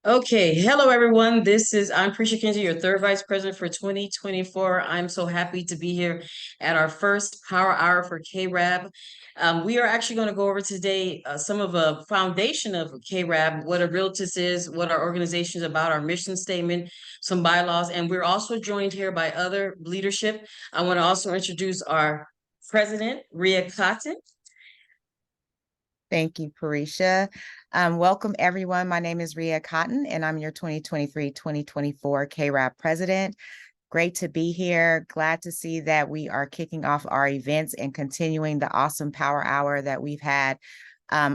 Okay, hello everyone. I'm Prisha Kinsey, your third vice president for 2024. I'm so happy to be here at our first Power Hour for KRAB. We are actually going to go over today some of a foundation of KRAB, what a realtist is, what our organization is about, our mission statement, some bylaws, and we're also joined here by other leadership. I want to also introduce our president, Ria Cotton. Thank you, Parisha. Welcome, everyone. My name is Ria Cotton, and I'm your 2023-2024 KRAB president. Great to be here. Glad to see that we are kicking off our events and continuing the awesome Power Hour that we've had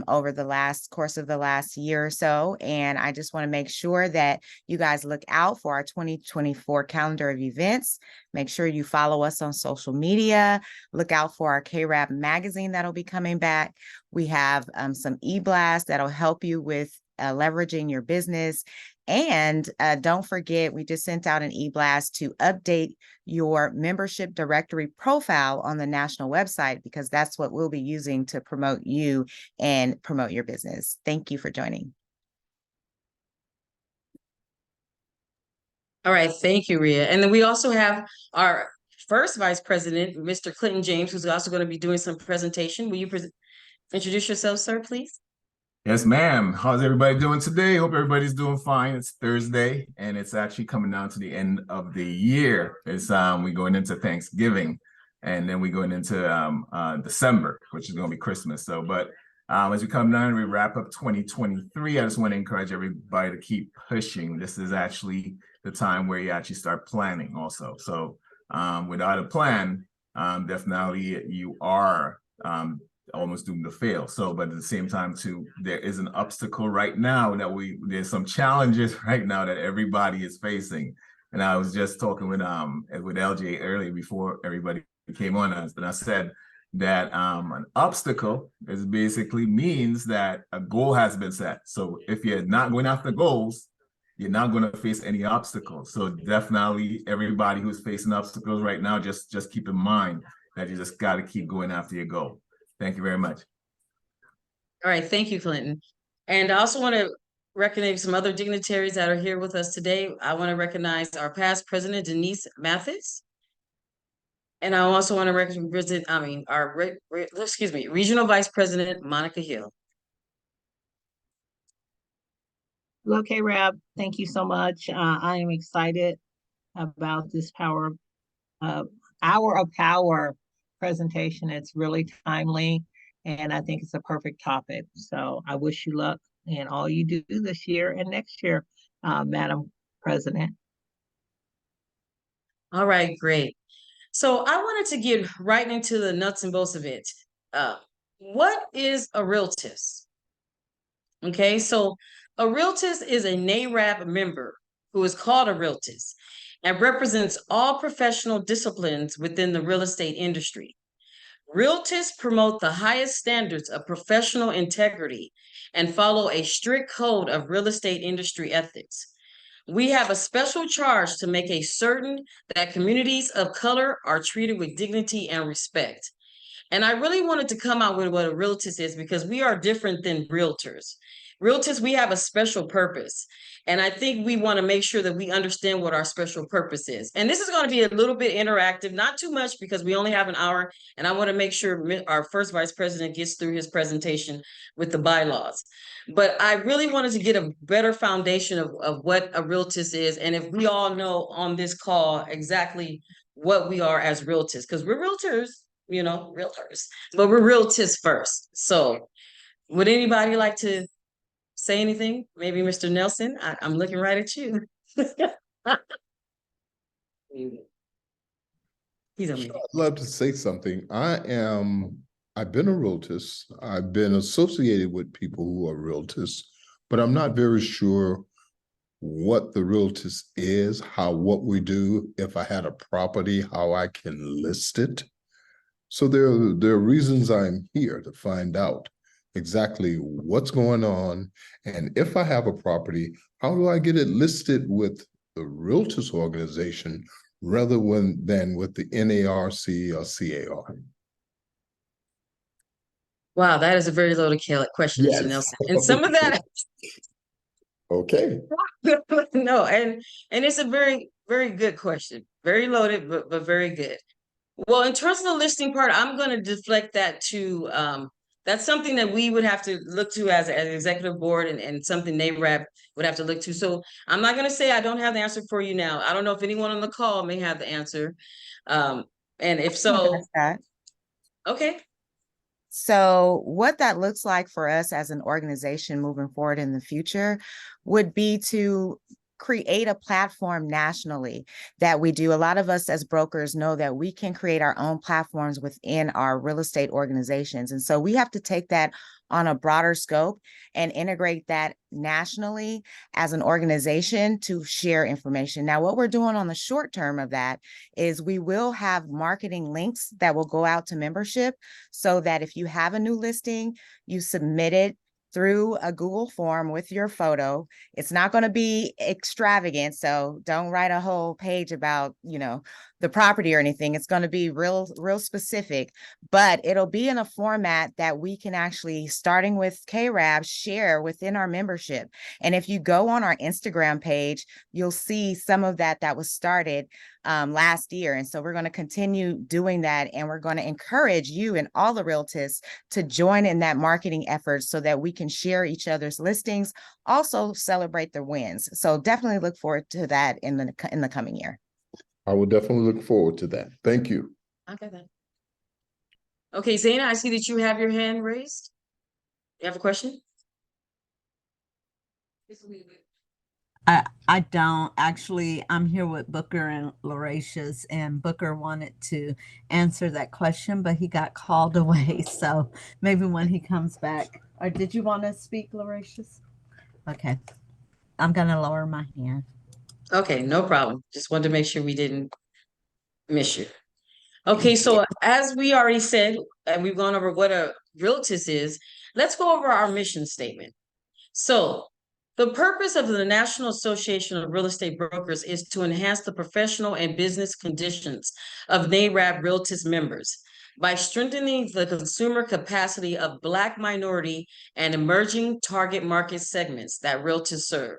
over the course of the last year or so. And I just want to make sure that you guys look out for our 2024 calendar of events. Make sure you follow us on social media. Look out for our KRAB magazine that'll be coming back. We have some e-blasts that'll help you with leveraging your business. And don't forget, we just sent out an e-blast to update your membership directory profile on the national website, because that's what we'll be using to promote you and promote your business. Thank you for joining. All right, thank you, Ria. And then we also have our first vice president, Mr. Clinton James, who's also going to be doing some presentation. Will you introduce yourself, sir, please? Yes, ma'am. How's everybody doing today? Hope everybody's doing fine. It's Thursday, and it's actually coming down to the end of the year. It's we going into Thanksgiving, and then we going into December, which is going to be Christmas. So, but as we come down and we wrap up 2023, I just want to encourage everybody to keep pushing. This is actually the time where you actually start planning also. So, without a plan, definitely you are almost doomed to fail. So, but at the same time too, there is an obstacle right now that there's some challenges right now that everybody is facing. And I was just talking with LJ earlier before everybody came on us, and I said that an obstacle is basically means that a goal has been set. So if you're not going after goals, you're not going to face any obstacles. So definitely everybody who's facing obstacles right now, just keep in mind that you just got to keep going after your goal. Thank you very much. All right, thank you, Clinton. And I also want to recognize some other dignitaries that are here with us today. I want to recognize our past president, Denise Mathis. And I also want to recognize, regional vice president, Monica Hill. Hello, KRAB. Thank you so much. I am excited about this hour of power presentation. It's really timely, and I think it's a perfect topic. So I wish you luck in all you do this year and next year, Madam President. All right, great. So I wanted to get right into the nuts and bolts of it. What is a realtist? Okay, so a realtist is a NARAB member who is called a realtist and represents all professional disciplines within the real estate industry. Realtors promote the highest standards of professional integrity and follow a strict code of real estate industry ethics. We have a special charge to make certain that communities of color are treated with dignity and respect. And I really wanted to come out with what a realtist is, because we are different than realtors. Realtors, we have a special purpose. And I think we want to make sure that we understand what our special purpose is. And this is going to be a little bit interactive, not too much because we only have an hour. And I want to make sure our first vice president gets through his presentation with the bylaws. But I really wanted to get a better foundation of what a realtist is. And if we all know on this call exactly what we are as realtors, because we're realtors, realtors, but we're realtors first. So would anybody like to say anything? Maybe Mr. Nelson, I'm looking right at you. He's I'd love to say something. I've been a realtist. I've been associated with people who are realtors, but I'm not very sure what the realtist is, what we do. If I had a property, how I can list it. So there are reasons I'm here to find out exactly what's going on. And if I have a property, how do I get it listed with the realtors organization rather than with the NARC or CAR? Wow, that is a very loaded question, yes. Mr. Nelson. And some of that, Okay. No, and it's a very, very good question. Very loaded, but very good. Well, in terms of the listing part, I'm going to deflect that to that's something that we would have to look to as an executive board, and something NARAB would have to look to. So I'm not going to say I don't have the answer for you now. I don't know if anyone on the call may have the answer. And if so, That's that. okay. So what that looks like for us as an organization moving forward in the future would be to create a platform nationally that we do. A lot of us as brokers know that we can create our own platforms within our real estate organizations. And so we have to take that on a broader scope and integrate that nationally as an organization to share information. Now, what we're doing on the short term of that is we will have marketing links that will go out to membership, so that if you have a new listing, you submit it through a Google form with your photo. It's not going to be extravagant, so don't write a whole page about, the property or anything. It's going to be real specific, but it'll be in a format that we can actually, starting with KRAB, share within our membership. And if you go on our Instagram page, you'll see some of that was started last year. And so we're going to continue doing that, and we're going to encourage you and all the realtors to join in that marketing effort so that we can share each other's listings, also celebrate their wins. So definitely look forward to that in the coming year. I will definitely look forward to that. Thank you. Okay, then. Okay, Zaina, I see that you have your hand raised. You have a question? I don't actually. I'm here with Booker and Lauracious, and Booker wanted to answer that question, but he got called away. So maybe when he comes back. Or did you want to speak, Lauracious? Okay, I'm gonna lower my hand. Okay, no problem. Just wanted to make sure we didn't miss you. Okay, so as we already said, and we've gone over what a realtist is, let's go over our mission statement. So the purpose of the National Association of Real Estate Brokers is to enhance the professional and business conditions of NARAB Realtist members by strengthening the consumer capacity of Black, minority, and emerging target market segments that realtors serve,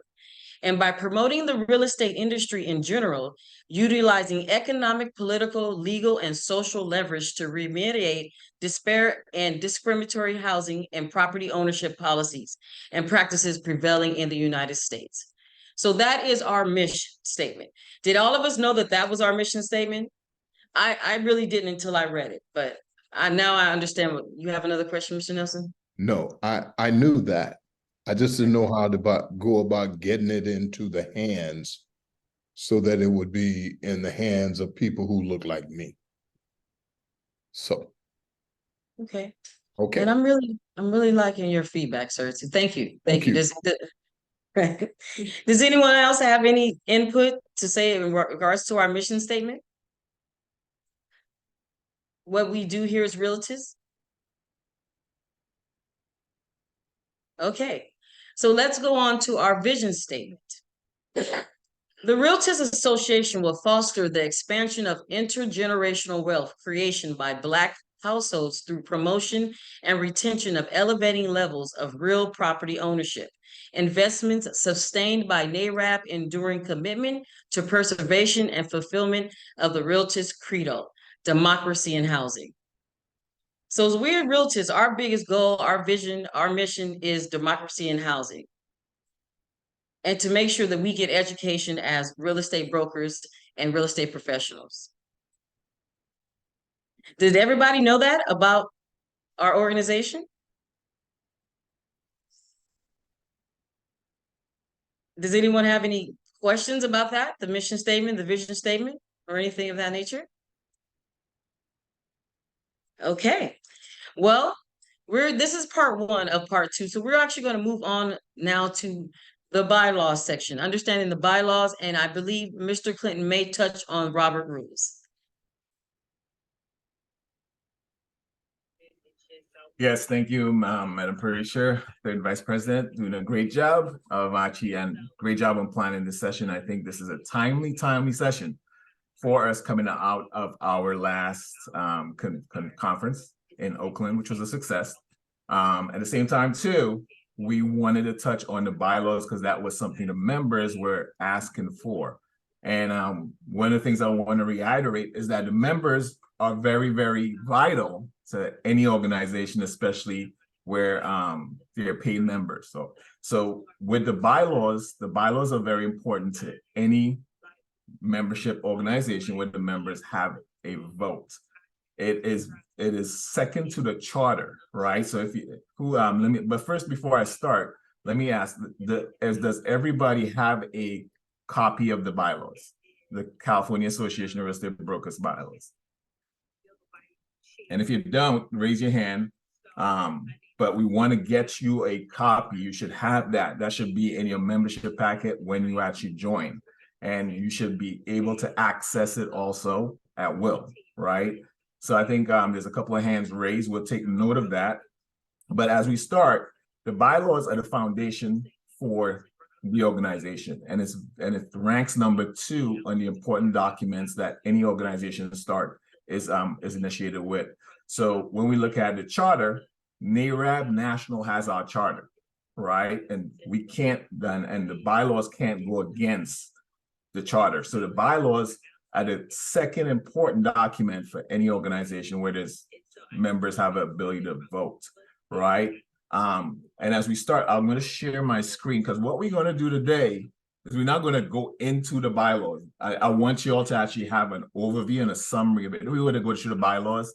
and by promoting the real estate industry in general, utilizing economic, political, legal, and social leverage to remediate disparate and discriminatory housing and property ownership policies and practices prevailing in the United States. So that is our mission statement. Did all of us know that was our mission statement? I really didn't until I read it, but now I understand. What you have another question, Mr. Nelson? No, I knew that. I just didn't know how to go about getting it into the hands so that it would be in the hands of people who look like me. So. Okay. Okay. And I'm really liking your feedback, sir. So thank you. Thank you. Does anyone else have any input to say in regards to our mission statement? What we do here as realtors? Okay. So let's go on to our vision statement. The Realtors Association will foster the expansion of intergenerational wealth creation by Black households through promotion and retention of elevating levels of real property ownership, investments sustained by NARAB enduring commitment to preservation and fulfillment of the Realtors Credo, democracy and housing. So as we're realtors, our biggest goal, our vision, our mission is democracy and housing. And to make sure that we get education as real estate brokers and real estate professionals. Did everybody know that about our organization? Does anyone have any questions about that? The mission statement, the vision statement, or anything of that nature? Okay. Well, this is part one of part two. So we're actually going to move on now to the bylaws section, understanding the bylaws, and I believe Mr. Clinton may touch on Robert rules. Yes, thank you, Madam Chair, Third Vice President, doing a great job of actually, and great job on planning this session. I think this is a timely session for us coming out of our last conference in Oakland, which was a success. At the same time, too, we wanted to touch on the bylaws because that was something the members were asking for. And one of the things I want to reiterate is that the members are very, very vital to any organization, especially where they're paid members. So with the bylaws are very important to any membership organization where the members have a vote. It is second to the charter, right? So but first, before I start, let me ask, does everybody have a copy of the bylaws, the California Association of Real Estate Brokers bylaws? And if you don't, raise your hand. But we want to get you a copy. You should have that. That should be in your membership packet when you actually join. And you should be able to access it also at will, right? So I think there's a couple of hands raised. We'll take note of that. But as we start, the bylaws are the foundation for the organization, and it ranks number 2 on the important documents that any organization start is initiated with. So when we look at the charter, NARAB National has our charter, right? And we can't and the bylaws can't go against the charter. So the bylaws are the second important document for any organization where there's members have the ability to vote, right? And as we start, I'm going to share my screen because what we're going to do today is we're not going to go into the bylaws. I want you all to actually have an overview and a summary of it. If we were to go through the bylaws,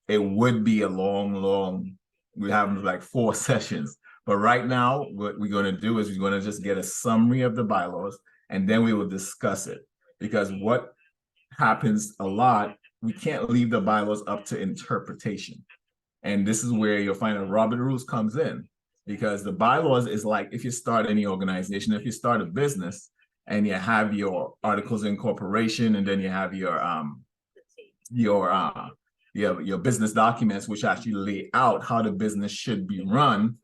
it would be a long, we have like 4 sessions. But right now, what we're going to do is we're going to just get a summary of the bylaws, and then we will discuss it. Because what happens a lot, we can't leave the bylaws up to interpretation. And this is where you'll find that Robert Rules comes in, because the bylaws is like if you start any organization, if you start a business and you have your articles of incorporation, and then you have your business documents, which actually lay out how the business should be run.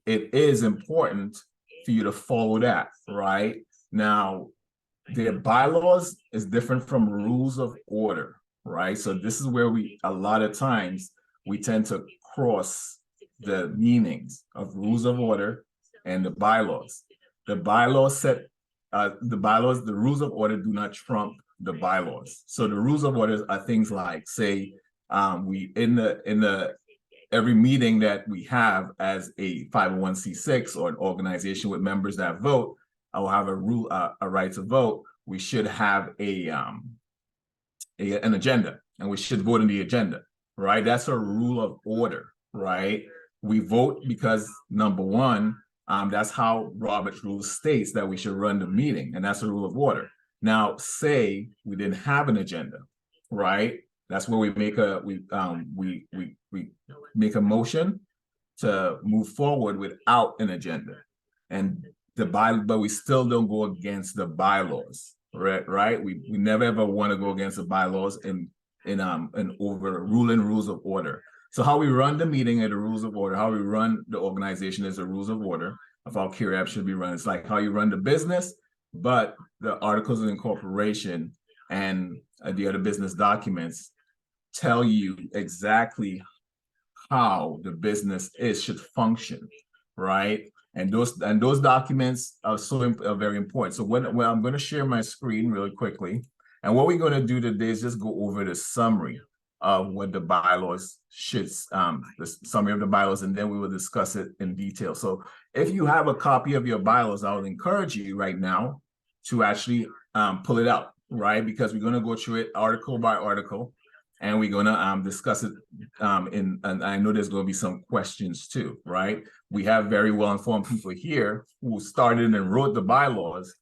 It is important for you to follow that, right? Now, the bylaws is different from rules of order, right? So this is where a lot of times we tend to cross the meanings of rules of order and the bylaws. The bylaws the rules of order do not trump the bylaws. So the rules of order are things like, say, we every meeting that we have as a 501c6 or an organization with members that vote, I will have a right to vote. We should have an agenda, and we should vote on the agenda, right? That's a rule of order, right? We vote because, number 1, that's how Robert's Rules states that we should run the meeting, and that's a rule of order. Now, say we didn't have an agenda, right? That's where we make we make a motion to move forward without an agenda, and but we still don't go against the bylaws, right? We never ever want to go against the bylaws in overruling rules of order. So how we run the meeting are the rules of order. How we run the organization is the rules of order of how CAREAB should be run. It's like how you run the business, but the articles of incorporation and the other business documents tell you exactly how the business should function, right? And those documents are very important. So I'm going to share my screen really quickly, and what we're going to do today is just go over the summary of what the bylaws should, the summary of the bylaws, and then we will discuss it in detail. So if you have a copy of your bylaws, I would encourage you right now to actually pull it out, right? Because we're going to go through it article by article, and we're going to discuss it and I know there's going to be some questions too, right? We have very well-informed people here who started and wrote the bylaws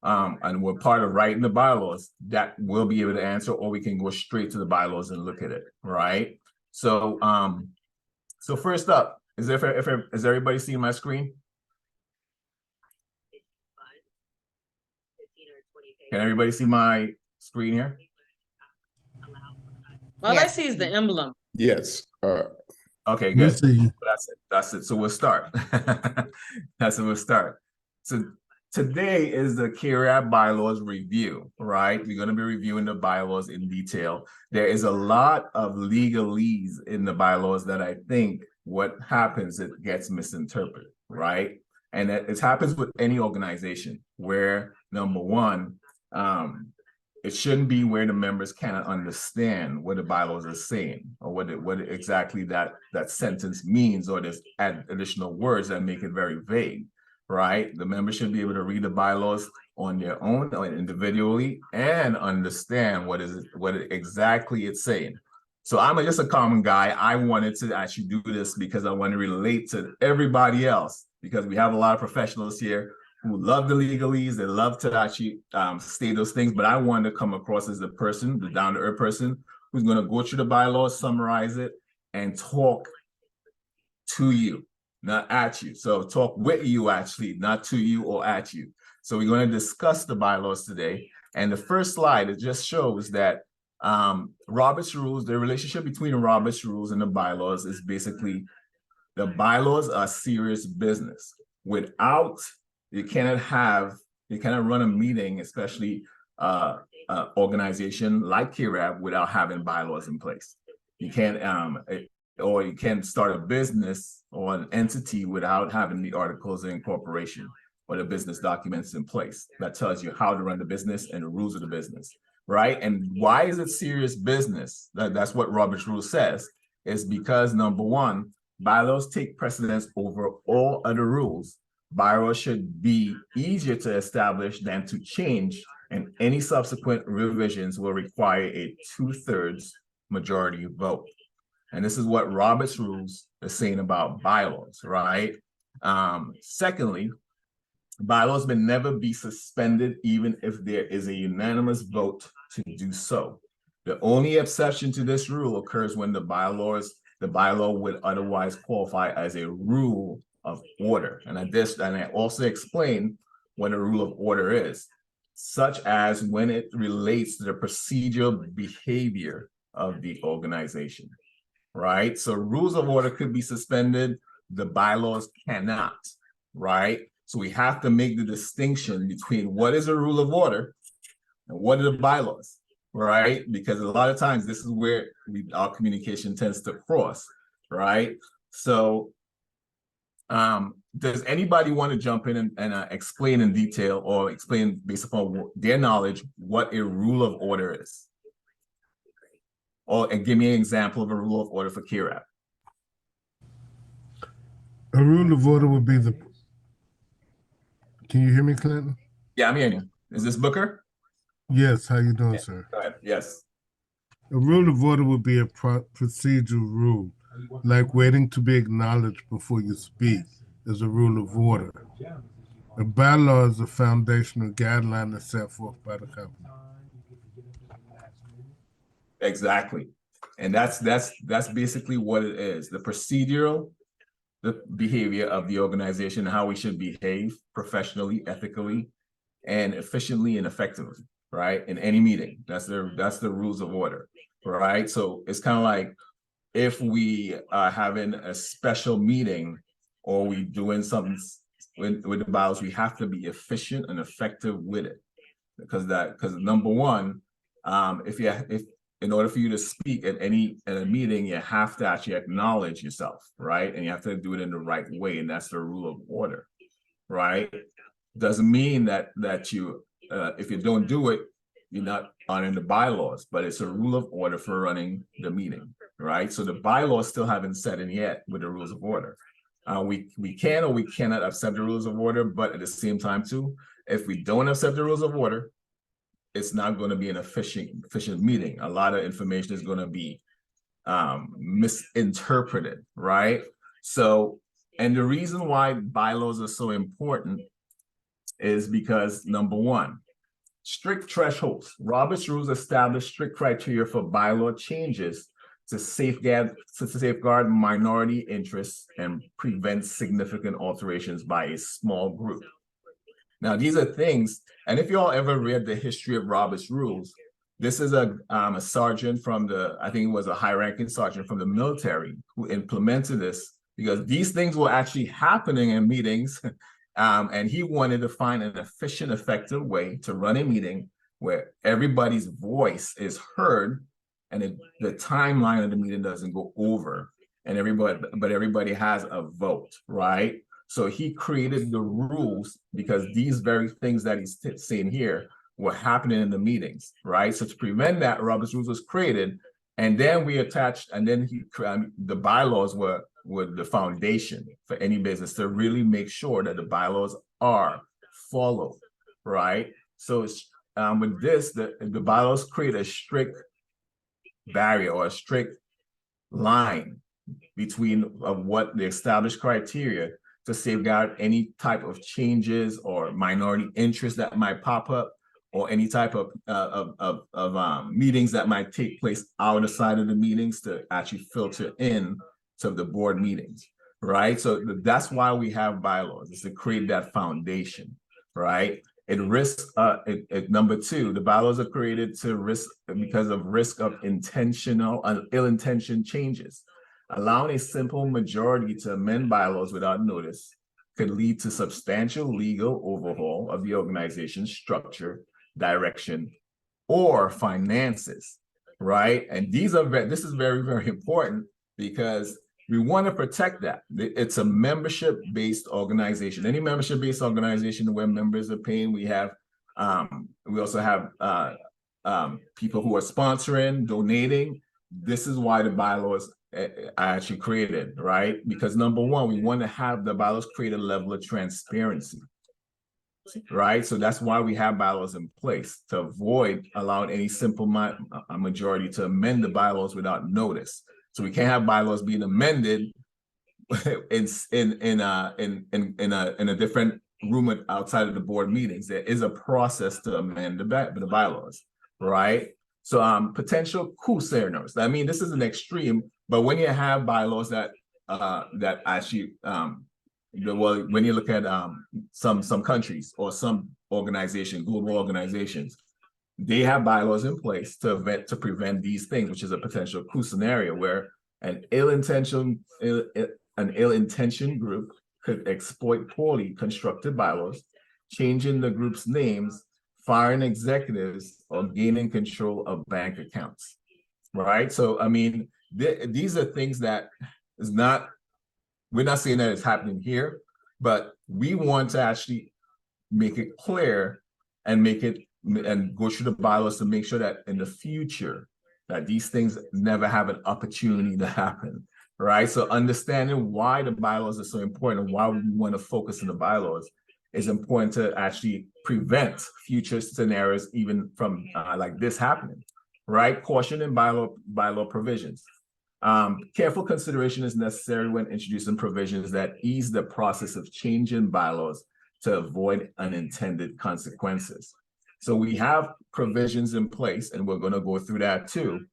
and were part of writing the bylaws that will be able to answer, or we can go straight to the bylaws and look at it, right? So so first up, is everybody seeing my screen? Can everybody see my screen here? All I Yes. see is the emblem. Yes. Okay, We'll good. see. That's it. So we'll start. We'll start. So today is the KRAB bylaws review, right? We're going to be reviewing the bylaws in detail. There is a lot of legalese in the bylaws that I think what happens, it gets misinterpreted, right? And it happens with any organization where, number one, it shouldn't be where the members cannot understand what the bylaws are saying or what exactly that sentence means, or there's additional words that make it very vague, right? The members should be able to read the bylaws on their own or individually and understand what exactly it's saying. So I'm just a common guy. I wanted to actually do this because I want to relate to everybody else, because we have a lot of professionals here who love the legalese. They love to actually say those things, but I wanted to come across as the person, the down-to-earth person who's going to go through the bylaws, summarize it, and talk to you, not at you. So talk with you, actually, not to you or at you. So we're going to discuss the bylaws today. And the first slide, it just shows that Robert's rules, the relationship between the Robert's rules and the bylaws is basically the bylaws are serious business. Without, you cannot run a meeting, especially organization like KRAB, without having bylaws in place. You can't, or you can't start a business or an entity without having the articles of incorporation or the business documents in place. That tells you how to run the business and the rules of the business, right? And why is it serious business? That's what Robert's Rule says, is because, number one, bylaws take precedence over all other rules. Bylaws should be easier to establish than to change, and any subsequent revisions will require a 2/3 majority vote. And this is what Robert's Rules is saying about bylaws, right? Secondly, bylaws may never be suspended even if there is a unanimous vote to do so. The only exception to this rule occurs when the bylaw would otherwise qualify as a rule of order. And I also explain what a rule of order is, such as when it relates to the procedural behavior of the organization, right? So rules of order could be suspended, the bylaws cannot, right? So we have to make the distinction between what is a rule of order and what are the bylaws, right? Because a lot of times this is where our communication tends to cross, right? So does anybody want to jump in and explain in detail, or explain based upon their knowledge, what a rule of order is? And give me an example of a rule of order for KRAB. A rule of order would be Can you hear me, Clinton? Yeah, I'm hearing you. Is this Booker? Yes, how you doing, sir? Go ahead. Yes. A rule of order would be a procedural rule, like waiting to be acknowledged before you speak is a rule of order. A bylaw is a foundational guideline that's set forth by the company. Exactly. And that's basically what it is. The behavior of the organization, how we should behave professionally, ethically, and efficiently and effectively, right? In any meeting. That's the rules of order, right? So it's kind of like if we are having a special meeting or we doing something with the bylaws, we have to be efficient and effective with it. Because number one, if in order for you to speak at a meeting, you have to actually acknowledge yourself, right? And you have to do it in the right way, and that's the rule of order, right? Doesn't mean that you, if you don't do it, you're not honoring the bylaws, but it's a rule of order for running the meeting, right? So the bylaws still haven't set in yet with the rules of order. We can or we cannot accept the rules of order, but at the same time too, if we don't accept the rules of order, it's not going to be an efficient meeting. A lot of information is going to be misinterpreted, right? So, and the reason why bylaws are so important is because, number one, strict thresholds. Robert's rules establish strict criteria for bylaw changes to safeguard minority interests and prevent significant alterations by a small group. Now, these are things, and if you all ever read the history of Robert's Rules, this is a sergeant from I think it was a high-ranking sergeant from the military who implemented this, because these things were actually happening in meetings And he wanted to find an efficient, effective way to run a meeting where everybody's voice is heard and the timeline of the meeting doesn't go over, and everybody has a vote, right? So he created the rules because these very things that he's saying here were happening in the meetings, right? So to prevent that, Robert's rules was created, and then we attached, and then the bylaws were the foundation for any business to really make sure that the bylaws are followed, right? So with this, the bylaws create a strict barrier or a strict line between what the established criteria to safeguard any type of changes or minority interest that might pop up, or any type of meetings that might take place outside of the meetings to actually filter in to the board meetings, right? So that's why we have bylaws, is to create that foundation, right? It risks, number two, the bylaws are created to because of risk of intentional and ill-intentioned changes. Allowing a simple majority to amend bylaws without notice could lead to substantial legal overhaul of the organization's structure, direction, or finances, right? And this is very, very important because we want to protect that. It's a membership-based organization. Any membership-based organization where members are paying, we also have people who are sponsoring, donating. This is why the bylaws are actually created, right? Because number one, we want to have the bylaws create a level of transparency, right? So that's why we have bylaws in place, to avoid allowing any simple majority to amend the bylaws without notice. So we can't have bylaws being amended in a different room outside of the board meetings. There is a process to amend the bylaws, right? So potential coup scenarios. I mean, this is an extreme, but when you have bylaws that actually well, when you look at some countries or some organizations, global organizations, they have bylaws in place to prevent these things, which is a potential coup scenario where an ill-intentioned group could exploit poorly constructed bylaws, changing the group's names, firing executives, or gaining control of bank accounts, right? So, I mean, these are things that we're not saying that it's happening here, but we want to actually make it clear and go through the bylaws to make sure that in the future that these things never have an opportunity to happen, right? So understanding why the bylaws are so important and why we want to focus on the bylaws is important to actually prevent future scenarios even from like this happening, right? Caution in bylaw provisions. Careful consideration is necessary when introducing provisions that ease the process of changing bylaws to avoid unintended consequences. So we have provisions in place, and we're going to go through that too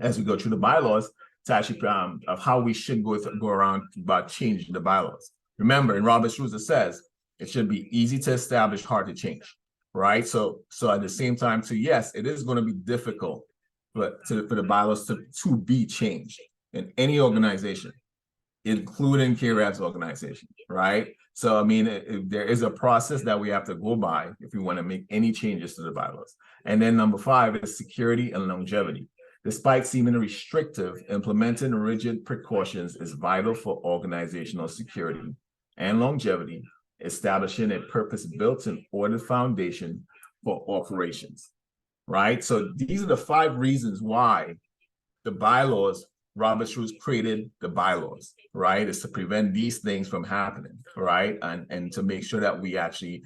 as we go through the bylaws to actually of how we should go around about changing the bylaws. Remember, in Robert's Rules, it says it should be easy to establish, hard to change, right? So at the same time, too, yes, it is going to be difficult for the bylaws to be changed in any organization, including KRAB's organization, right? So, I mean, there is a process that we have to go by if we want to make any changes to the bylaws. And then number 5 is security and longevity. Despite seeming restrictive, implementing rigid precautions is vital for organizational security and longevity, establishing a purpose-built and ordered foundation for operations, right? So these are the 5 reasons why the bylaws, Robert's Rules created the bylaws, right? Is to prevent these things from happening, right? And to make sure that we actually,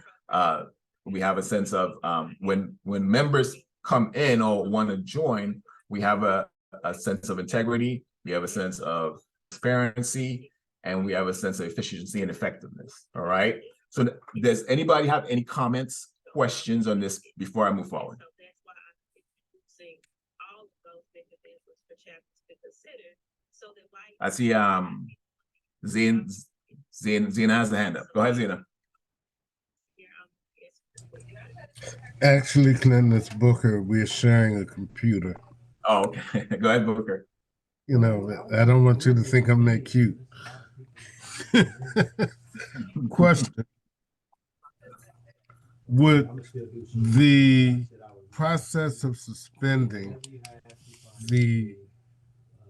we have a sense of when members come in or want to join, we have a sense of integrity, we have a sense of transparency, and we have a sense of efficiency and effectiveness, all right? So does anybody have any comments, questions on this before I move forward? I see Zena has the hand up. Go ahead, Zena. Actually, Clinton, it's Booker. We're sharing a computer. Oh, okay. Go ahead, Booker. You know, I don't want you to think I'm that cute. Question. would the process of suspending the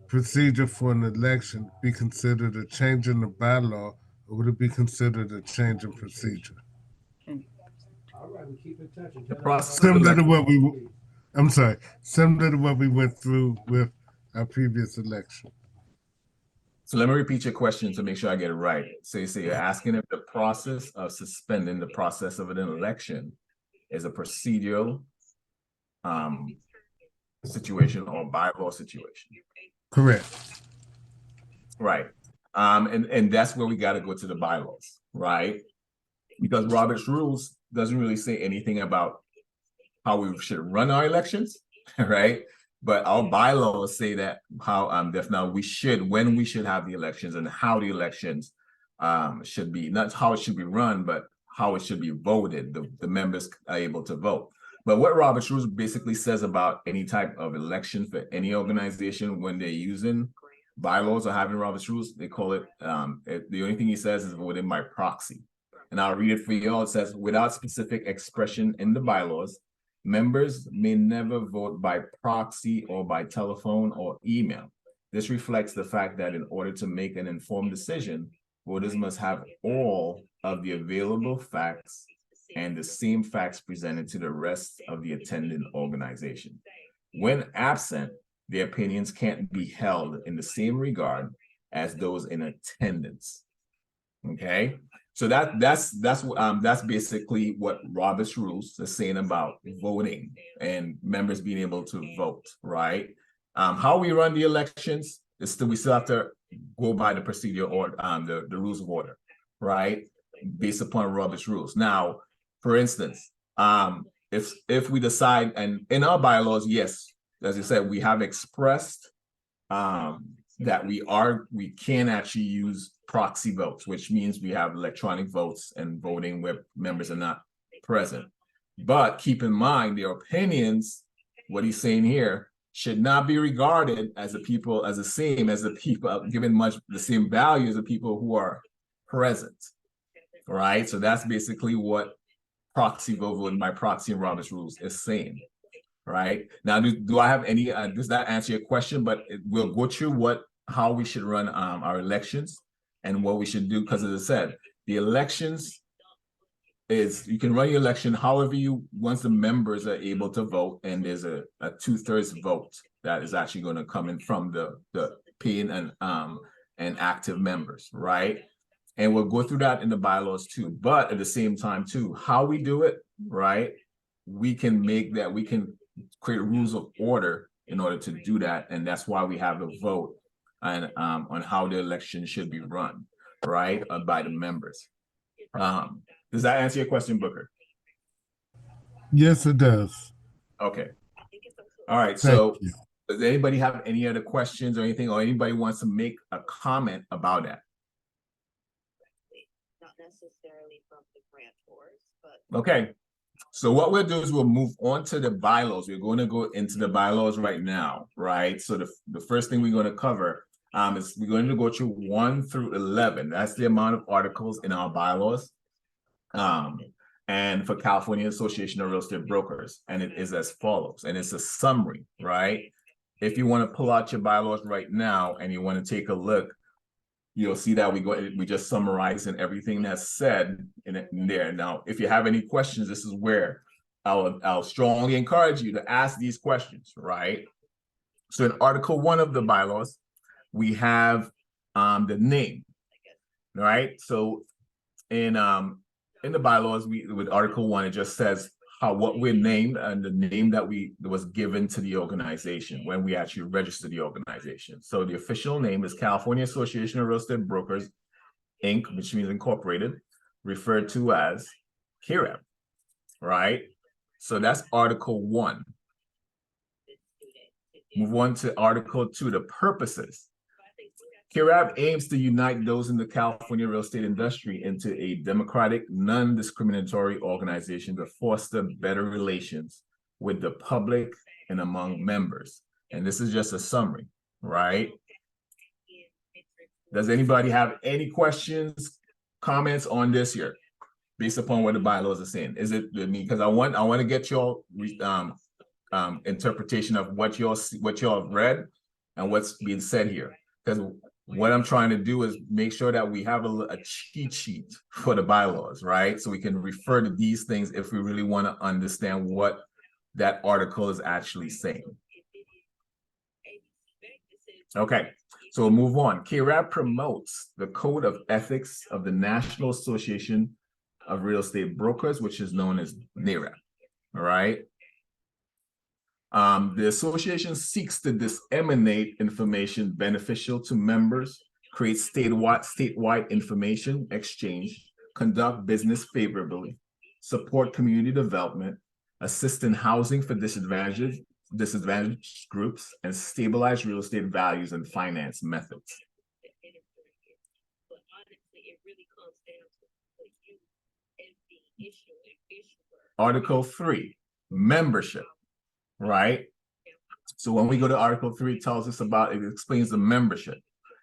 procedure for an election be considered a change in the bylaw, or would it be considered a change in procedure? The process of Similar to election. what we, I'm sorry, similar to what we went through with our previous election. So let me repeat your question to make sure I get it right. So you say you're asking if the process of suspending the process of an election is a procedural situation or bylaw situation. Correct. Right. And that's where we got to go to the bylaws, right? Because Robert's rules doesn't really say anything about how we should run our elections, right? But our bylaws say that how definitely we should, when we should have the elections and how the elections should be, not how it should be run, but how it should be voted. The members are able to vote. But what Robert's rules basically says about any type of election for any organization when they're using bylaws or having Robert's rules, they call it, the only thing he says is voting by proxy. And I'll read it for you all. It says, without specific expression in the bylaws, members may never vote by proxy or by telephone or email. This reflects the fact that in order to make an informed decision, voters must have all of the available facts and the same facts presented to the rest of the attending organization. When absent, their opinions can't be held in the same regard as those in attendance. Okay, so that's basically what Robert's rules are saying about voting and members being able to vote, right? How we run the elections is still, we still have to go by the procedure or the rules of order, right? Based upon Robert's rules. Now, for instance, if we decide, and in our bylaws, yes, as you said, we have expressed that we can actually use proxy votes, which means we have electronic votes and voting where members are not present. But keep in mind, their opinions, what he's saying here, should not be regarded as the people, as the same as the people, given much the same value as the people who are present, right? So that's basically what proxy voting by proxy and Robert's rules is saying. Right now, do I have any? Does that answer your question? But we'll go through how we should run our elections and what we should do. Because as I said, the elections is you can run your election however you once the members are able to vote, and there's a 2/3 vote that is actually going to come in from the paying and active members, right? And we'll go through that in the bylaws too. But at the same time too, how we do it, right? We can create rules of order in order to do that, and that's why we have a vote and on how the election should be run, right, by the members. Does that answer your question, Booker? Yes, it does. Okay. All right. So, does anybody have any other questions or anything, or anybody wants to make a comment about that? Not necessarily from the grantors, but okay. So what we'll do is we'll move on to the bylaws. We're going to go into the bylaws right now, right? So the first thing we're going to cover is we're going to go through 1 through 11. That's the amount of articles in our bylaws. And for California Association of Real Estate Brokers, and it is as follows, and it's a summary, right? If you want to pull out your bylaws right now and you want to take a look, you'll see that we just summarizing everything that's said in there. Now, if you have any questions, this is where I'll strongly encourage you to ask these questions, right? So in Article 1 of the bylaws, we have the name, right? So in the bylaws, with Article 1, it just says what we're named and the name that was given to the organization when we actually registered the organization. So the official name is California Association of Real Estate Brokers, Inc., which means incorporated, referred to as CAREB, right? So that's Article 1. Move on to Article 2, the purposes. CAREB aims to unite those in the California real estate industry into a democratic, non-discriminatory organization to foster better relations with the public and among members. And this is just a summary, right? Does anybody have any questions, comments on this here? based upon what the bylaws are saying? Is it because I want to get your interpretation of what y'all have read and what's being said here. Because what I'm trying to do is make sure that we have a cheat sheet for the bylaws, right? So we can refer to these things if we really want to understand what that article is actually saying. Okay, so we'll move on. KRAB promotes the Code of Ethics of the National Association of Real Estate Brokers, which is known as NAREB, all right? The association seeks to disseminate information beneficial to members, create statewide information exchange, conduct business favorably, support community development, assist in housing for disadvantaged groups, and stabilize real estate values and finance methods. Article 3, membership, right? So when we go to Article 3, it tells us about, it explains the membership.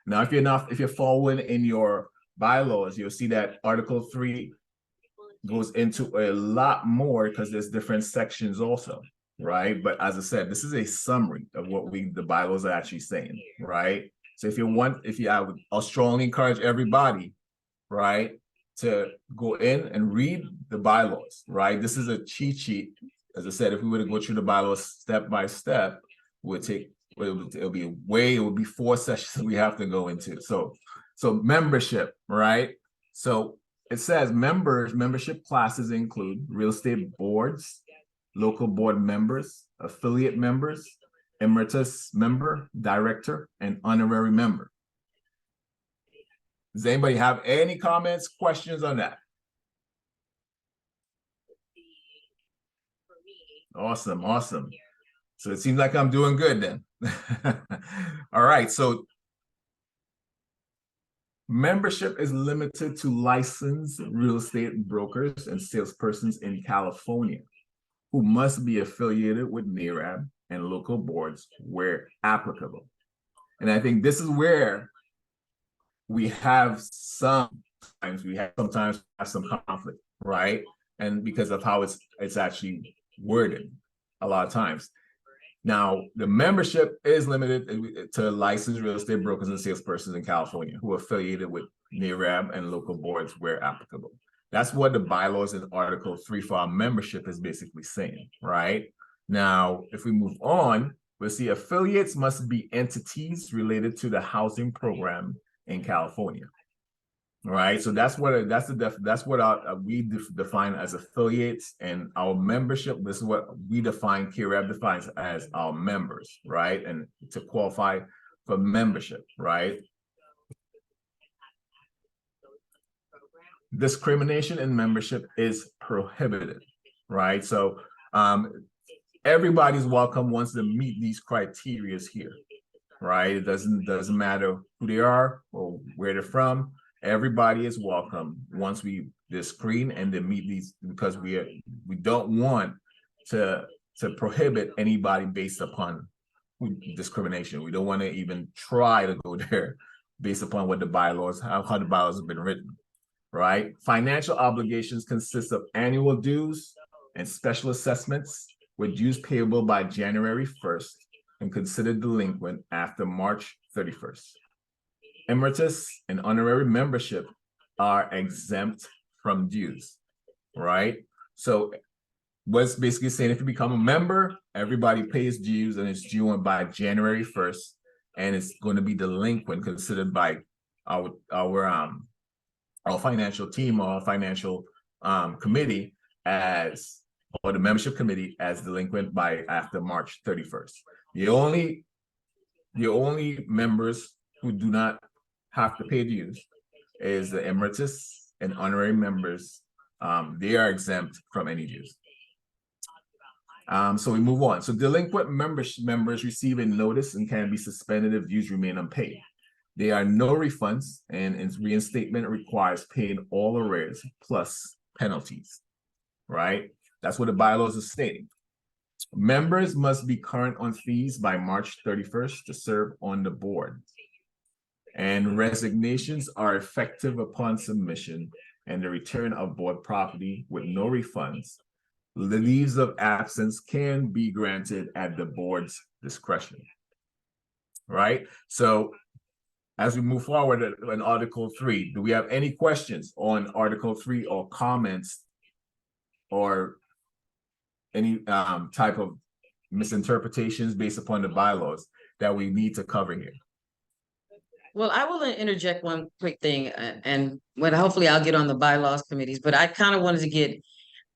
Now, if you're following in your bylaws, you'll see that Article 3 goes into a lot more because there's different sections also, right? But as I said, this is a summary of what the bylaws are actually saying, right? So I'll strongly encourage everybody, right, to go in and read the bylaws, right? This is a cheat sheet. As I said, if we were to go through the bylaws step by step, it would be 4 sessions we have to go into. So membership, right? So it says membership classes include real estate boards, local board members, affiliate members, emeritus member, director, and honorary member. Does anybody have any comments, questions on that? Awesome, awesome. So it seems like I'm doing good then. All right, so membership is limited to licensed real estate brokers and salespersons in California who must be affiliated with NAREB and local boards where applicable. And I think this is where we have sometimes some conflict, right? And because of how it's actually worded a lot of times. Now, the membership is limited to licensed real estate brokers and salespersons in California who are affiliated with NAREB and local boards where applicable. That's what the bylaws in Article 3 for our membership is basically saying, right? Now, if we move on, we'll see affiliates must be entities related to the housing program in California. All right, so that's what we define as affiliates, and our membership. This is what we define. KRAB defines as our members, right? And to qualify for membership, right? Discrimination in membership is prohibited, right? So everybody's welcome once they meet these criteria here, right? It doesn't matter who they are or where they're from. Everybody is welcome once we screen and they meet these, because we don't want to prohibit anybody based upon discrimination. We don't want to even try to go there based upon what the bylaws, how the bylaws have been written, right? Financial obligations consist of annual dues and special assessments with dues payable by January 1st and considered delinquent after March 31st. Emeritus and honorary membership are exempt from dues, right? So what's basically saying, if you become a member, everybody pays dues and it's due by January 1st, and it's going to be delinquent, considered by our financial team or financial committee or the membership committee as delinquent by after March 31st. The only members who do not have to pay dues is the emeritus and honorary members. They are exempt from any dues. So we move on. So delinquent members receive a notice and can be suspended if dues remain unpaid. There are no refunds, and its reinstatement requires paying all arrears plus penalties, right? That's what the bylaws are stating. Members must be current on fees by March 31st to serve on the board. And resignations are effective upon submission and the return of board property with no refunds. The leaves of absence can be granted at the board's discretion. Right? So as we move forward in Article 3, do we have any questions on Article 3 or comments or any type of misinterpretations based upon the bylaws that we need to cover here? Well, I will interject one quick thing, and when hopefully I'll get on the bylaws committees, but I kind of wanted to get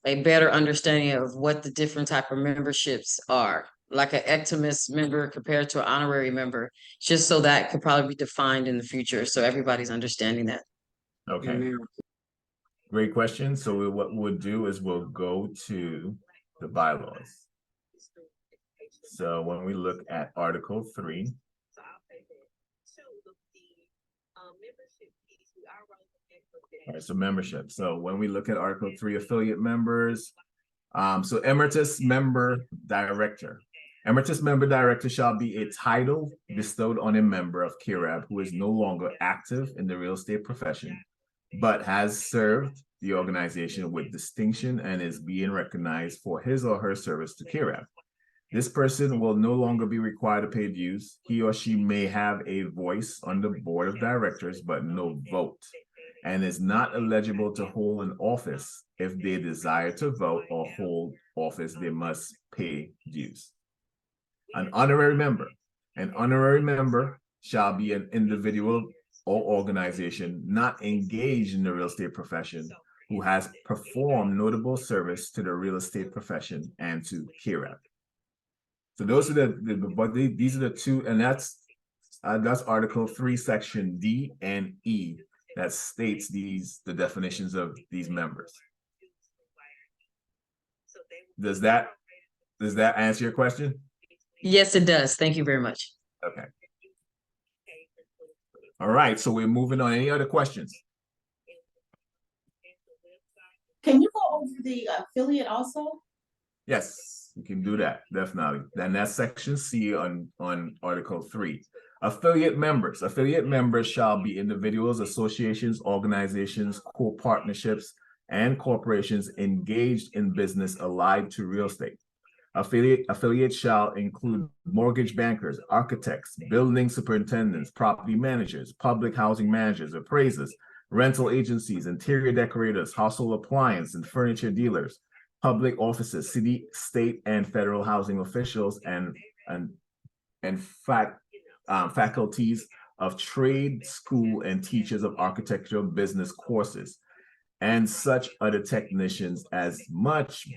a better understanding of what the different type of memberships are, like an ectimus member compared to an honorary member, just so that could probably be defined in the future, so everybody's understanding that. Okay. Great question. So what we'll do is we'll go to the bylaws. So when we look at Article 3, all right, so membership. So when we look at Article 3, affiliate members, so emeritus member director. Emeritus member director shall be a title bestowed on a member of KRAB who is no longer active in the real estate profession, but has served the organization with distinction and is being recognized for his or her service to KRAB. This person will no longer be required to pay dues. He or she may have a voice on the board of directors, but no vote, and is not eligible to hold an office. If they desire to vote or hold office, they must pay dues. An honorary member. An honorary member shall be an individual or organization not engaged in the real estate profession who has performed notable service to the real estate profession and to KRAB. So those are these are the two, and that's Article 3, Section D and E that states the definitions of these members. Does that answer your question? Yes, it does. Thank you very much. Okay. All right, so we're moving on. Any other questions? Can you go over the affiliate also? Yes, we can do that, definitely. Then that's Section C on Article 3. Affiliate members. Affiliate members shall be individuals, associations, organizations, co-partnerships, and corporations engaged in business allied to real estate. Affiliates shall include mortgage bankers, architects, building superintendents, property managers, public housing managers, appraisers, rental agencies, interior decorators, household appliance and furniture dealers, public offices, city, state, and federal housing officials, and faculties of trade, school, and teachers of architectural business courses, and such other technicians as much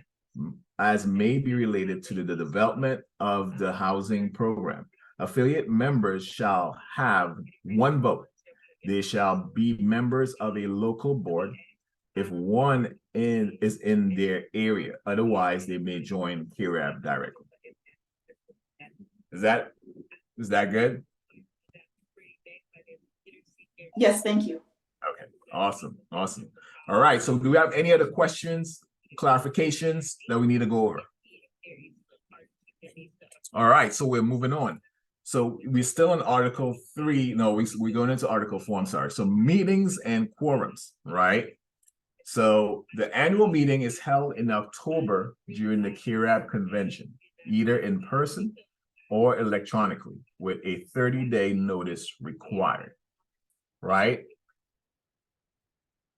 as may be related to the development of the housing program. Affiliate members shall have one vote. They shall be members of a local board if one is in their area. Otherwise, they may join KRAB directly. Is that good? Yes, thank you. Okay, awesome. All right, so do we have any other questions, clarifications that we need to go over? All right, so we're moving on. So we're still in Article 3. No, we're going into Article 4, I'm sorry. So meetings and quorums, right? So the annual meeting is held in October during the KRAB convention, either in person or electronically, with a 30-day notice required, right?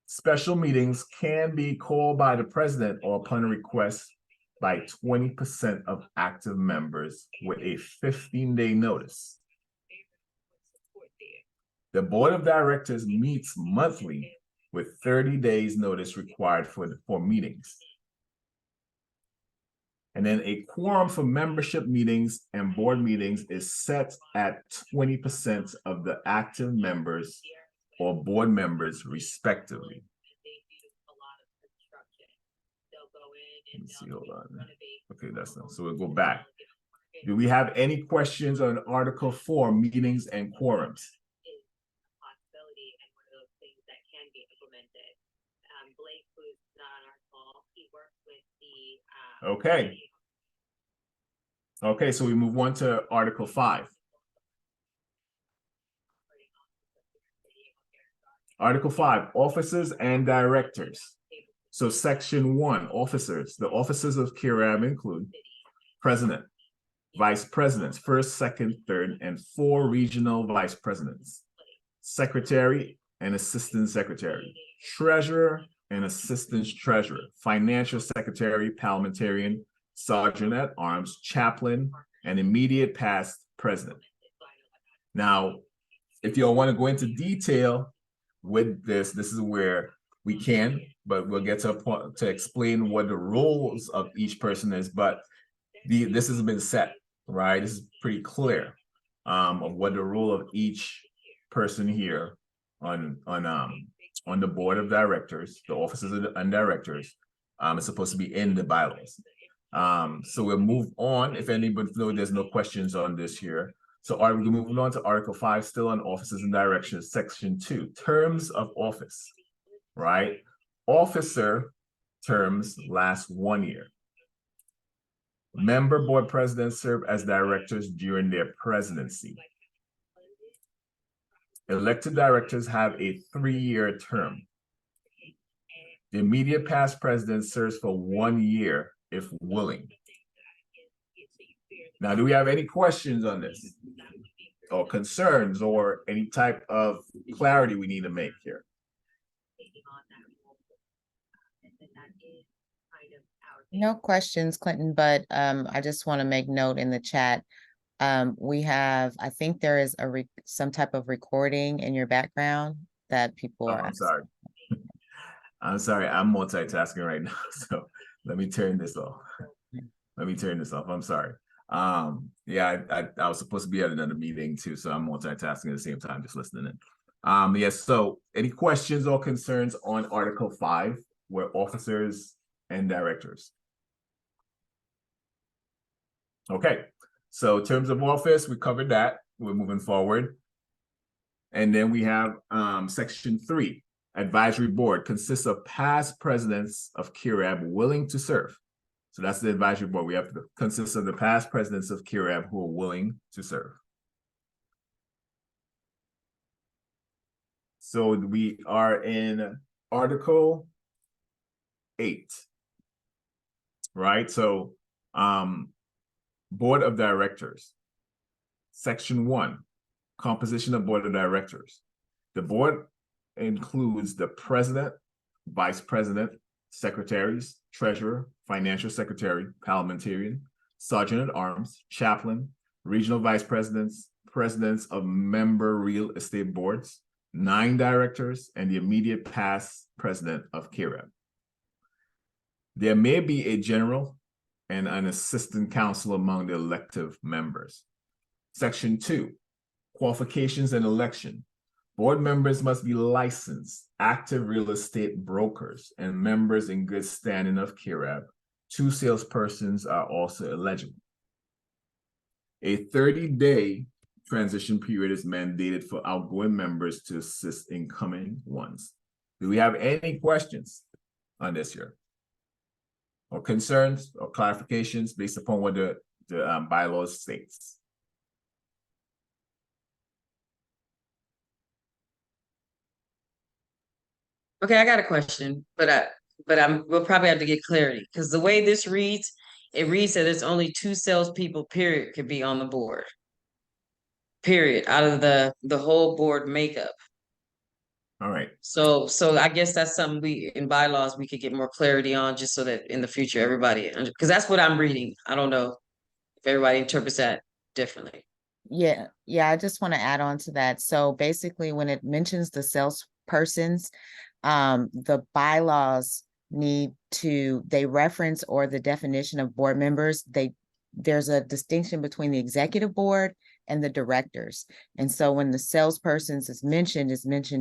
Special meetings can be called by the president or upon request by 20% of active members with a 15-day notice. The board of directors meets monthly with 30 days notice required for meetings. And then a quorum for membership meetings and board meetings is set at 20% of the active members or board members respectively. Let's see, hold on. Okay, that's not, so we'll go back. Do we have any questions on Article 4, meetings and quorums? Okay. Okay, so we move on to Article 5. Article 5, officers and directors. So section 1, officers. The officers of KIRAB include president, vice presidents, first, second, third, and 4 regional vice presidents, secretary and assistant secretary, treasurer and assistant treasurer, financial secretary, parliamentarian, sergeant at arms, chaplain, and immediate past president. Now, if y'all want to go into detail with this is where we can, but we'll get to a point to explain what the roles of each person is. But this has been set, right? This is pretty clear of what the role of each person here on the board of directors, the officers and directors, is supposed to be in the bylaws. So we'll move on. If anybody knows, there's no questions on this here. So are we moving on to Article 5, still on officers and directions, section 2, terms of office, right? Officer terms last 1 year. Member board presidents serve as directors during their presidency. Elected directors have a 3-year term. The immediate past president serves for 1 year if willing. Now, do we have any questions on this or concerns or any type of clarity we need to make here? No questions, Clinton, but I just want to make note in the chat. We have, I think there is some type of recording in your background that people are. I'm sorry. I'm sorry. I'm multitasking right now. So let me turn this off. I'm sorry. Yeah, I was supposed to be at another meeting too, so I'm multitasking at the same time, just listening in. Yes, so any questions or concerns on Article 5, where officers and directors? Okay, so terms of office, we covered that. We're moving forward. And then we have section 3, advisory board consists of past presidents of KIRAB willing to serve. So that's the advisory board. We have to consist of the past presidents of KIRAB who are willing to serve. So we are in Article 8, right? So board of directors, section 1, composition of board of directors. The board includes the president, vice president, secretaries, treasurer, financial secretary, parliamentarian, sergeant at arms, chaplain, regional vice presidents, presidents of member real estate boards, 9 directors, and the immediate past president of KIRAB. There may be a general and an assistant counsel among the elective members. Section 2, qualifications and election. Board members must be licensed, active real estate brokers, and members in good standing of KIRAB. 2 salespersons are also eligible. A 30-day transition period is mandated for outgoing members to assist incoming ones. Do we have any questions on this here? Or concerns or clarifications based upon what the bylaws states? Okay, I got a question, but we'll probably have to get clarity because the way this reads, it reads that it's only 2 salespeople, period, could be on the board. Period, out of the whole board makeup. All right. So I guess that's something we in bylaws we could get more clarity on, just so that in the future everybody, because that's what I'm reading. I don't know if everybody interprets that differently. Yeah, I just want to add on to that. So basically, when it mentions the salespersons, the bylaws they reference, or the definition of board members, there's a distinction between the executive board and the directors. And so when the salespersons is mentioned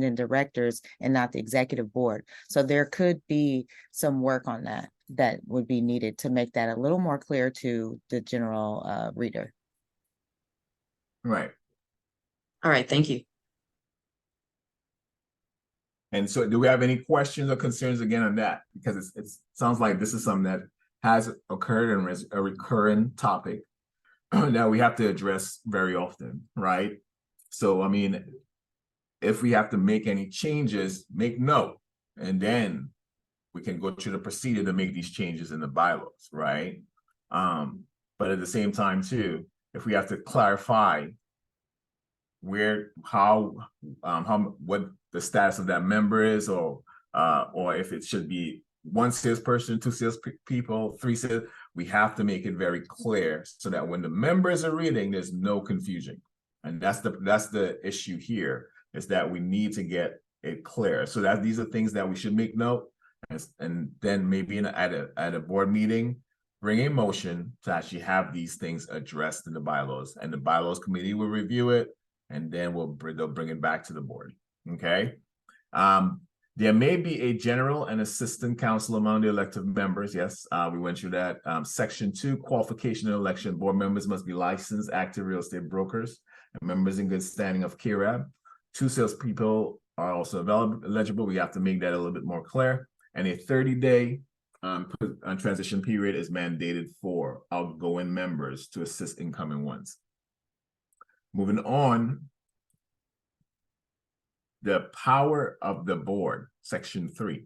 in directors and not the executive board. So there could be some work on that would be needed to make that a little more clear to the general reader. Right. All right, thank you. And so do we have any questions or concerns again on that? Because it sounds like this is something that has occurred and is a recurring topic that we have to address very often, right? So, I mean, if we have to make any changes, make note, and then we can go through the procedure to make these changes in the bylaws, right? But at the same time too, if we have to clarify what the status of that member is, or if it should be one salesperson, two salespeople, three sales, we have to make it very clear so that when the members are reading, there's no confusion. And that's the issue here, is that we need to get it clear. So that these are things that we should make note, and then maybe at a board meeting, bring a motion to actually have these things addressed in the bylaws, and the bylaws committee will review it, and then they'll bring it back to the board. Okay. There may be a general and assistant council among the elected members. Yes, we went through that. Section 2, qualification and election. Board members must be licensed active real estate brokers and members in good standing of KRAB. 2 salespeople are also eligible. We have to make that a little bit more clear. And a 30-day transition period is mandated for outgoing members to assist incoming ones. Moving on, the power of the board, section 3.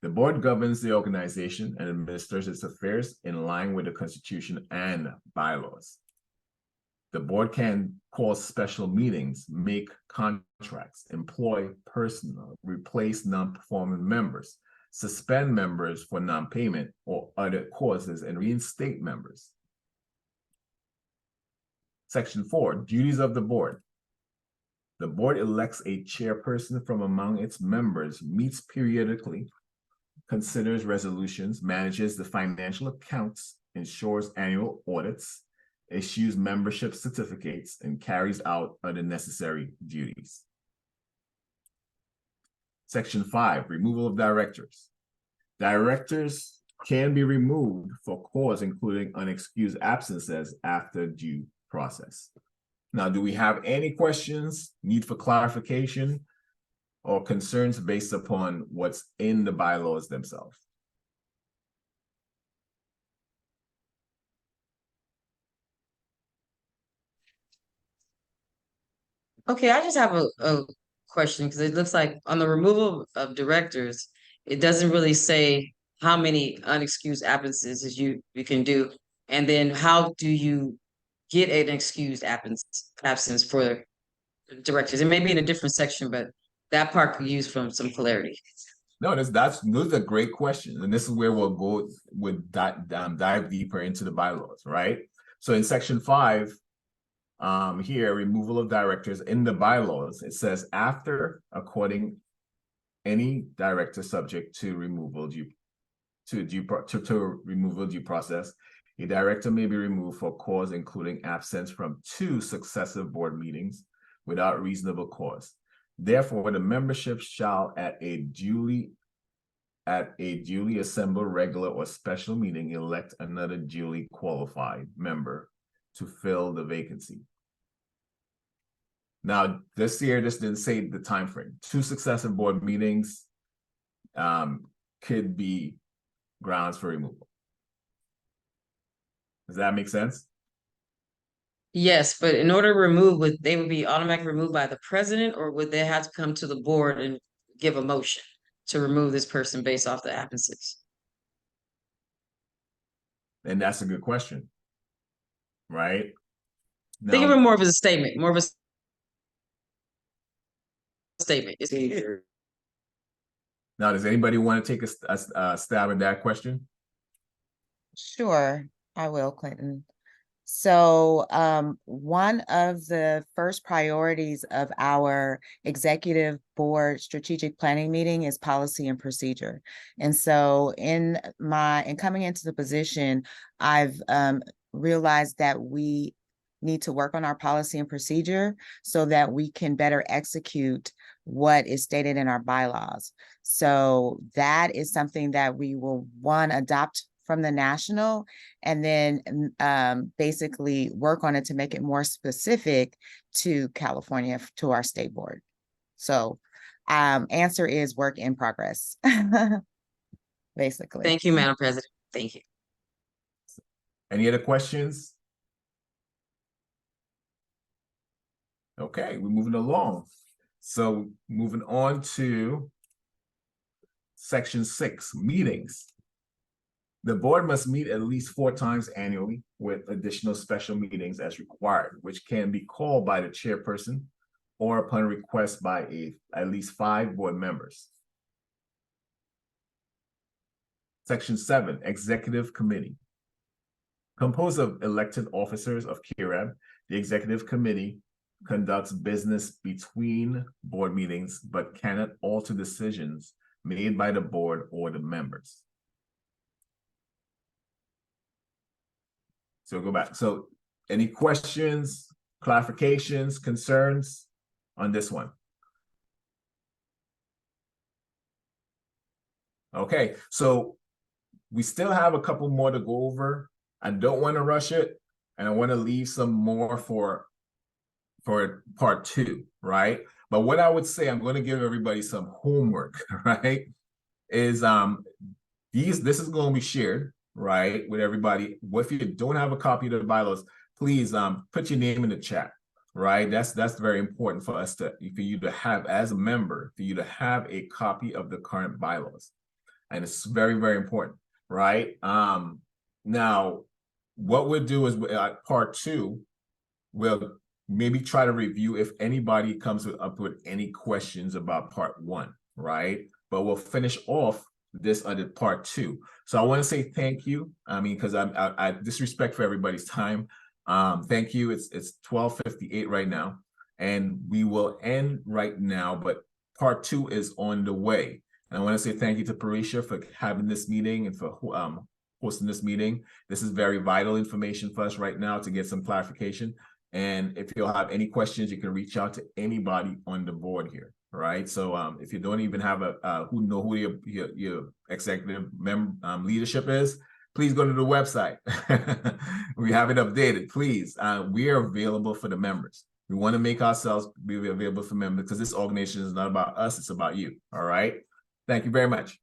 The board governs the organization and administers its affairs in line with the Constitution and bylaws. The board can call special meetings, make contracts, employ personnel, replace non-performing members, suspend members for non-payment or other causes, and reinstate members. Section 4, duties of the board. The board elects a chairperson from among its members, meets periodically, considers resolutions, manages the financial accounts, ensures annual audits, issues membership certificates, and carries out other necessary duties. Section 5, removal of directors. Directors can be removed for cause including unexcused absences after due process. Now, do we have any questions, need for clarification, or concerns based upon what's in the bylaws themselves? Okay, I just have a question, because it looks like on the removal of directors, it doesn't really say how many unexcused absences you can do. And then how do you get an excused absence for directors? It may be in a different section, but that part could use from some clarity. No, those are great questions, and this is where we'll dive deeper into the bylaws, right? So in section 5, here, removal of directors in the bylaws, it says after according any director subject to removal removal due process, a director may be removed for cause including absence from 2 successive board meetings without reasonable cause. Therefore, the membership shall at a duly assembled regular or special meeting elect another duly qualified member to fill the vacancy. Now, this didn't say the time frame. 2 successive board meetings could be grounds for removal. Does that make sense? Yes, but in order to remove, they would be automatically removed by the president, or would they have to come to the board and give a motion to remove this person based off the absences? And that's a good question, right? Think of it more of a statement, statement. It's easier. Now, does anybody want to take a stab at that question? Sure, I will, Clinton. So one of the first priorities of our executive board strategic planning meeting is policy and procedure. And so in coming into the position, I've realized that we need to work on our policy and procedure so that we can better execute what is stated in our bylaws. So that is something that we will, one, adopt from the national, and then basically work on it to make it more specific to California, to our state board. So answer is work in progress, basically. Thank you, Madam President. Thank you. Any other questions? Okay, we're moving along. So moving on to section 6, meetings. The board must meet at least 4 times annually with additional special meetings as required, which can be called by the chairperson or upon request by at least 5 board members. Section 7, Executive Committee. Composed of elected officers of KRAB, the Executive Committee conducts business between board meetings, but cannot alter decisions made by the board or the members. So go back. So any questions, clarifications, concerns on this one? Okay, so we still have a couple more to go over. I don't want to rush it, and I want to leave some more for part 2, right? But what I would say, I'm going to give everybody some homework, right? Is this is going to be shared, right, with everybody. If you don't have a copy of the bylaws, please put your name in the chat, right? That's very important for you to have as a member, for you to have a copy of the current bylaws. And it's very, very important, right? Now, what we'll do is part 2, we'll maybe try to review if anybody comes up with any questions about part 1, right? But we'll finish off this under part 2. So I want to say thank you. I mean, because I disrespect for everybody's time. Thank you. It's 12:58 right now, and we will end right now. But part 2 is on the way. And I want to say thank you to Parisha for having this meeting and for hosting this meeting. This is very vital information for us right now to get some clarification. And if you'll have any questions, you can reach out to anybody on the board here. Right. So if you don't even have who your executive leadership is, please go to the website. We have it updated. Please. We are available for the members. We want to make ourselves be available for members because this organization is not about us, it's about you. All right. Thank you very much.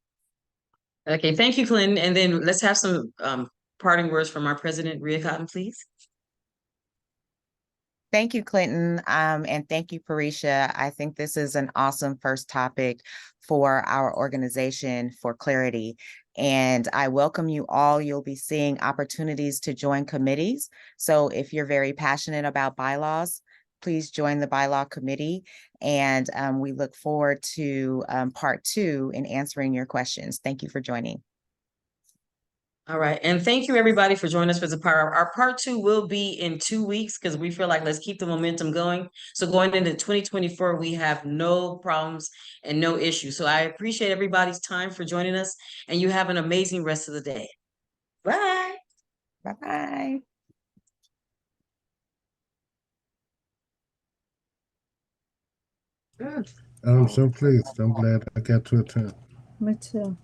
Okay, thank you, Clinton. And then let's have some parting words from our president, Rhea Cotton, please. Thank you, Clinton, and thank you, Parisha. I think this is an awesome first topic for our organization for clarity. And I welcome you all. You'll be seeing opportunities to join committees. So if you're very passionate about bylaws, please join the bylaw committee. And we look forward to part 2 in answering your questions. Thank you for joining. All right. And thank you, everybody, for joining us for the power. Our part 2 will be in 2 weeks because we feel like let's keep the momentum going. So going into 2024, we have no problems and no issues. So I appreciate everybody's time for joining us, and you have an amazing rest of the day. Bye. Bye-bye. I'm so pleased. I'm glad I got to attend. Me too.